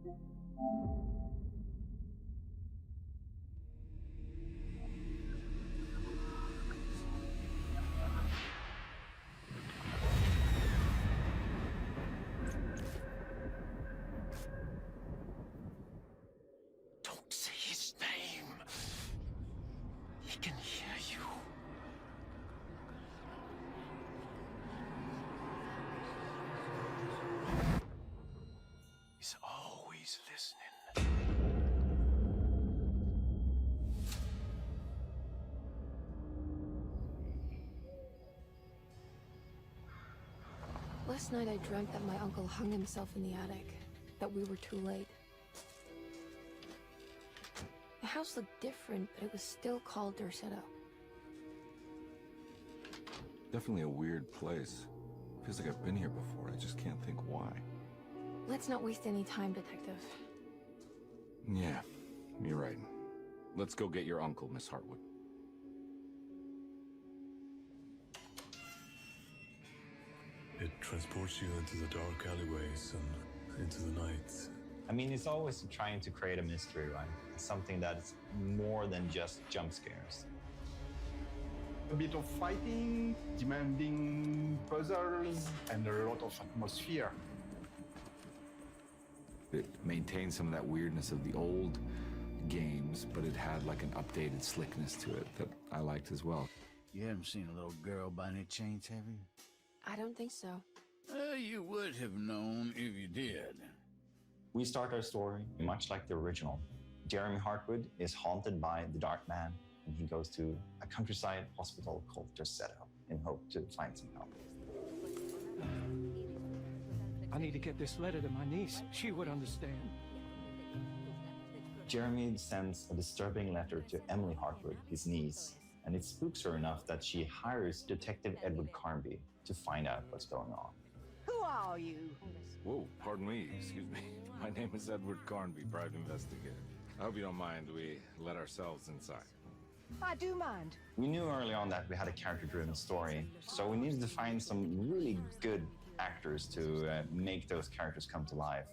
Don't say his name. He can hear you. He's always listening. Last night I dreamt that my uncle hung himself in the attic, that we were too late. The house looked different, but it was still called Derceto. Definitely a weird place. Feels like I've been here before. I just can't think why. Let's not waste any time, Detective. Yeah, you're right. Let's go get your uncle, Miss Hartwood. It transports you into the dark alleyways and into the night. I mean, it's always trying to create a mystery, right? It's something that's more than just jump scares. A bit of fighting, demanding puzzles, and a lot of atmosphere. It maintained some of that weirdness of the old games, but it had like an updated slickness to it that I liked as well. You haven't seen a little girl by any chance, have you? I don't think so. You would have known if you did. We start our story much like the original. Jeremy Hartwood is haunted by the Dark Man, and he goes to a countryside hospital called Derceto in hope to find some help. I need to get this letter to my niece. She would understand. Jeremy sends a disturbing letter to Emily Hartwood, his niece, and it spooks her enough that she hires Detective Edward Carnby to find out what's going on. Who are you? Whoa, pardon me, excuse me. My name is Edward Carnby, private investigator. I hope you don't mind we let ourselves inside. I do mind. We knew early on that we had a character-driven story, so we needed to find some really good actors to make those characters come to life.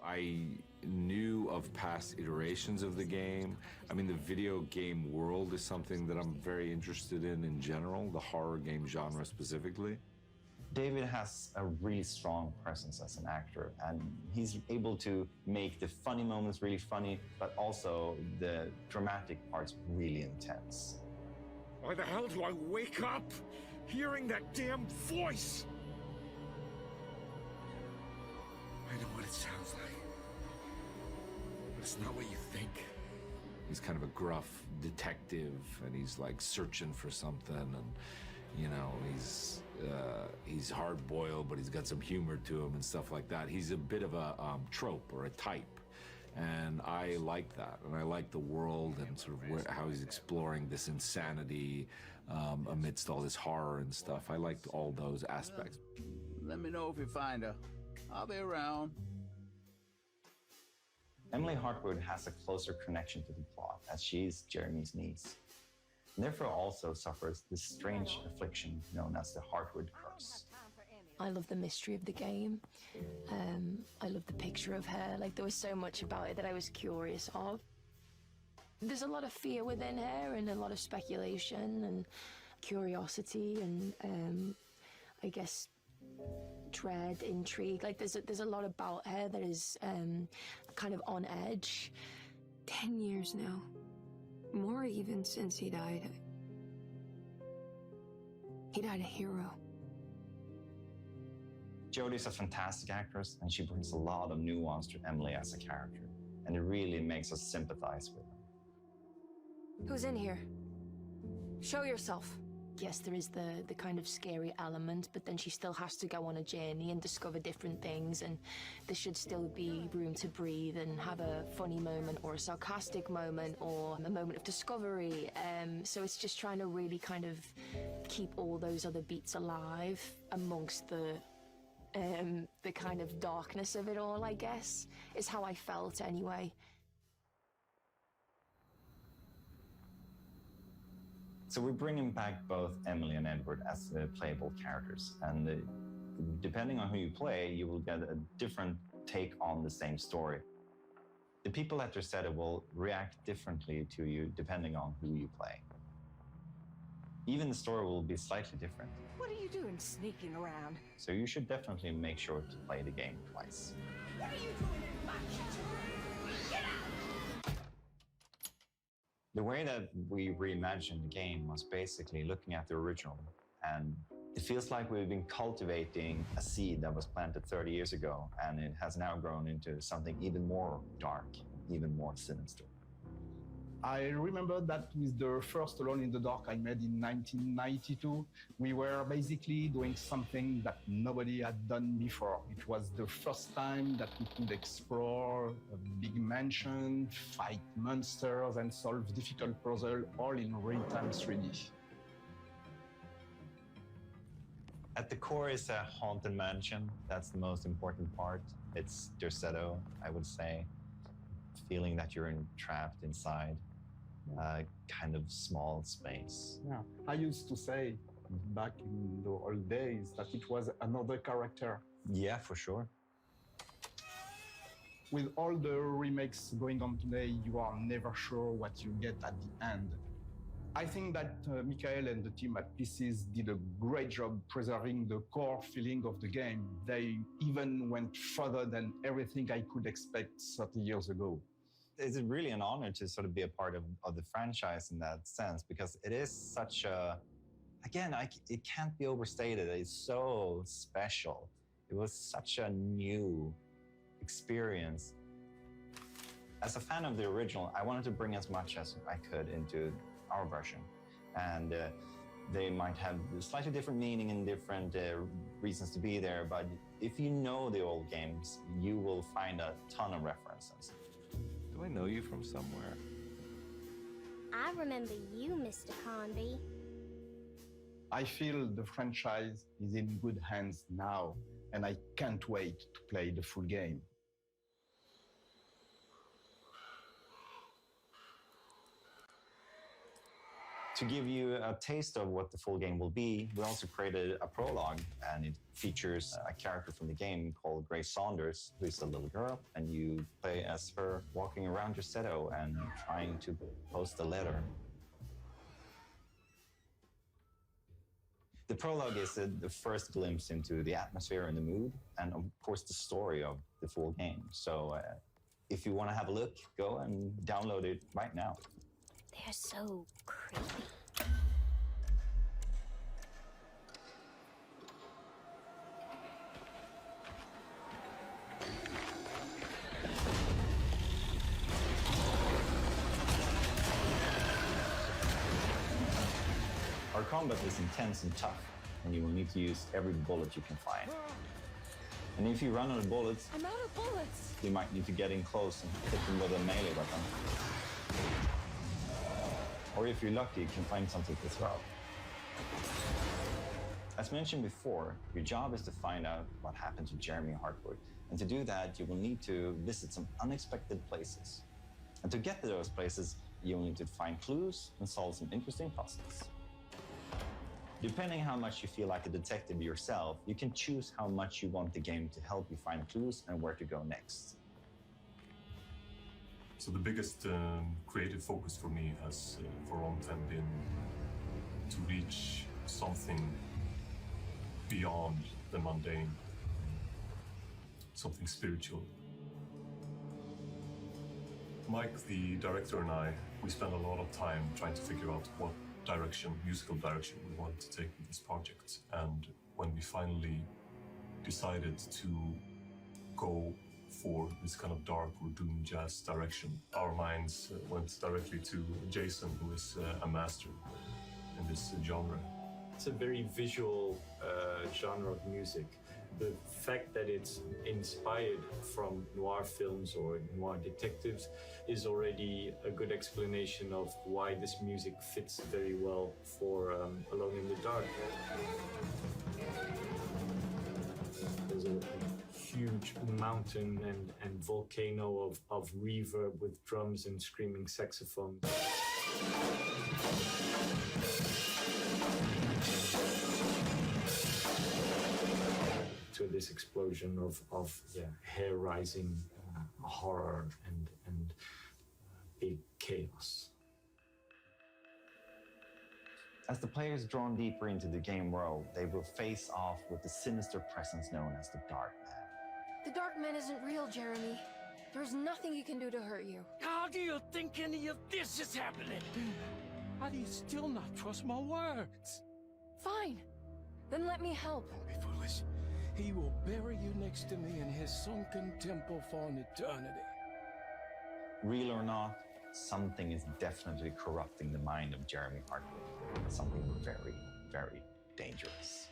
I knew of past iterations of the game. I mean, the video game world is something that I'm very interested in general, the horror game genre specifically. David has a really strong presence as an actor, and he's able to make the funny moments really funny, but also the dramatic parts really intense. Why the hell do I wake up hearing that damn voice? I know what it sounds like, but it's not what you think. He's kind of a gruff detective, and he's like searching for something, and you know, he's hard-boiled, but he's got some humor to him and stuff like that. He's a bit of a trope or a type, and I like that. And I like the world and sort of how he's exploring this insanity amidst all this horror and stuff. I liked all those aspects. Let me know if you find her. I'll be around. Emily Hartwood has a closer connection to the plot, as she's Jeremy's niece, and therefore also suffers this strange affliction known as the Hartwood curse. I love the mystery of the game. I love the picture of her. Like, there was so much about it that I was curious of. There's a lot of fear within her and a lot of speculation and curiosity and I guess dread, intrigue. Like, there's a lot about her that is kind of on edge. 10 years now. More even since he died. He died a hero. Jodie's a fantastic actress, and she brings a lot of nuance to Emily as a character, and it really makes us sympathize with her. Who's in here? Show yourself. Yes, there is the kind of scary element, but then she still has to go on a journey and discover different things, and there should still be room to breathe and have a funny moment or a sarcastic moment or a moment of discovery. So it's just trying to really kind of keep all those other beats alive amongst the kind of darkness of it all, I guess, is how I felt anyway. So we're bringing back both Emily and Edward as playable characters, and depending on who you play, you will get a different take on the same story. The people at Rosetta will react differently to you depending on who you play. Even the story will be slightly different. What are you doing sneaking around? So you should definitely make sure to play the game twice. What are you doing in my kitchen? Get out! The way that we reimagined the game was basically looking at the original, and it feels like we've been cultivating a seed that was planted 30 years ago, and it has now grown into something even more dark, even more sinister. I remember that with the first Alone in the Dark I made in 1992, we were basically doing something that nobody had done before. It was the first time that we could explore a big mansion, fight monsters, and solve difficult puzzles all in real-time 3D. At the core is a haunted mansion. That's the most important part. It's Derceto, I would say. Feeling that you're trapped inside a kind of small space. Yeah. I used to say back in the old days that it was another character. Yeah, for sure. With all the remakes going on today, you are never sure what you get at the end. I think that Michael and the team at PCs did a great job preserving the core feeling of the game. They even went further than everything I could expect 30 years ago. It's really an honor to sort of be a part of the franchise in that sense, because it is such a, again, it can't be overstated. It's so special. It was such a new experience. As a fan of the original, I wanted to bring as much as I could into our version. And they might have a slightly different meaning and different reasons to be there, but if you know the old games, you will find a ton of references. Do I know you from somewhere? I remember you, Mr. Conby. I feel the franchise is in good hands now, and I can't wait to play the full game. To give you a taste of what the full game will be, we also created a prologue, and it features a character from the game called Grace Saunders, who is a little girl, and you play as her walking around Rosetta and trying to post a letter. The prologue is the first glimpse into the atmosphere and the mood, and of course the story of the full game. So if you want to have a look, go and download it right now. They're so creepy. Our combat is intense and tough, and you will need to use every bullet you can find. And if you run out of bullets, I'm out of bullets. you might need to get in close and hit them with a melee weapon. Or if you're lucky, you can find something to throw. As mentioned before, your job is to find out what happened to Jeremy Hartwood. And to do that, you will need to visit some unexpected places. And to get to those places, you will need to find clues and solve some interesting puzzles. Depending how much you feel like a detective yourself, you can choose how much you want the game to help you find clues and where to go next. So the biggest creative focus for me has for a long time been to reach something beyond the mundane, something spiritual. Mike, the director, and I, we spent a lot of time trying to figure out what musical direction we wanted to take with this project. And when we finally decided to go for this kind of dark or doom jazz direction, our minds went directly to Jason, who is a master in this genre. It's a very visual genre of music. The fact that it's inspired from noir films or noir detectives is already a good explanation of why this music fits very well for Alone in the Dark. There's a huge mountain and volcano of reverb with drums and screaming saxophones. to this explosion of hair rising horror and big chaos. As the players drawn deeper into the game world, they will face off with the sinister presence known as the Dark Man. The Dark Man isn't real, Jeremy. There's nothing he can do to hurt you. How do you think any of this is happening? How do you still not trust my words? Fine. Then let me help. Don't be foolish. He will bury you next to me in his sunken temple for an eternity. Real or not, something is definitely corrupting the mind of Jeremy Hartwood. Something very, very dangerous.